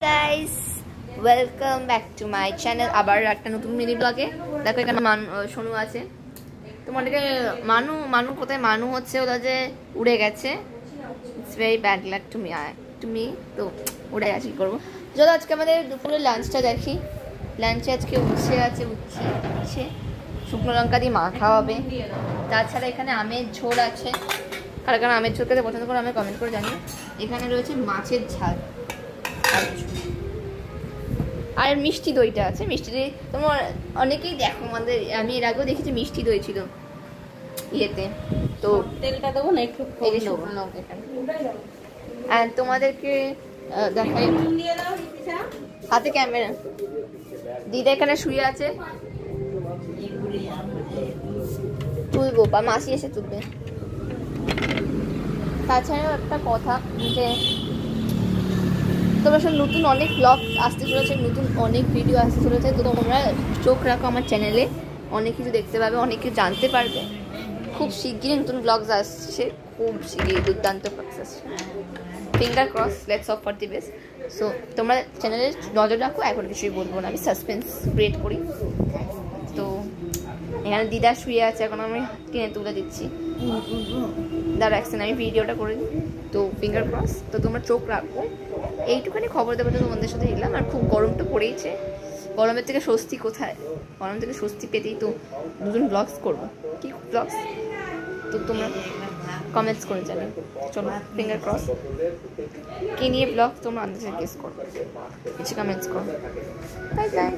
Guys welcome back to my channel. আবার একটা নতুন মিনি ব্লগে। দেখো এখানে সোনু আছে। তোমাদেরকে মানু কোথায়? মানু হচ্ছে ওরা যে উড়ে গেছে। It's very bad luck to me তো উড়ে গেছে, কী করবো। চলো আজকে আমাদের দুপুরে লাঞ্চটা দেখি। লাঞ্চে আজকে উচ্ছে শুকনো লঙ্কা দিয়ে মাখা হবে। তাছাড়া এখানে আমের ঝোল আছে। কারণ আমের ঝোল খেতে পছন্দ করে আমি কমেন্ট করে জানি। এখানে রয়েছে মাছের ঝাল আর মিষ্টি দইটা আছে। মিষ্টি দই তোমার অনেকেই দেখো, আমাদের আমি এর আগেও দেখেছি মিষ্টি দই ছিল ইয়েতে। তো তেলটা দেবো না একটু, আর তোমাদেরকে দেখাই হাতে ক্যামেরা। দিদা এখানে শুয়ে আছে, তুলবো বা মাসি এসে তুলবে। তাছাড়াও একটা কথা যে তোমরা সব নতুন অনেক ব্লগ আসতে চলেছে, নতুন অনেক ভিডিও আসতে চলেছে। তো তোমরা চোখ রাখো আমার চ্যানেলে, অনেক কিছু দেখতে পাবে, অনেক কিছু জানতে পারবে। খুব শিগগিরই নতুন ব্লগস আসছে, খুব শিগগিরই দুর্দান্ত ব্লগস আসছে। Finger cross, let's of for the best. So তোমরা চ্যানেলে নজর রাখো। এখন কিছুই বলবো না, আমি সাসপেন্স ক্রিয়েট করি। তো এখানে দিদা শুয়ে আছে, এখন আমি টেনে তুলে দিচ্ছি। দাঁড়া অ্যাকশন, আমি ভিডিওটা করে দিই। তো ফিঙ্গার ক্রস। তো তোমরা চোখ রাখো। এইটুখানি খবর দেবো তো তোমাদের সাথে এলাম। আর খুব গরমটা পড়েইছে, গরমের থেকে স্বস্তি কোথায়? গরম থেকে স্বস্তি পেতেই তো নতুন ব্লগস করবো। কি ব্লগস? তো তোমরা কমেন্টস করে জানি। চলো ফিঙ্গার ক্রস। কে নিয়ে ব্লগ তোমরা আন্দাজে গেস করো, কিছু কমেন্টস করো। Bye bye.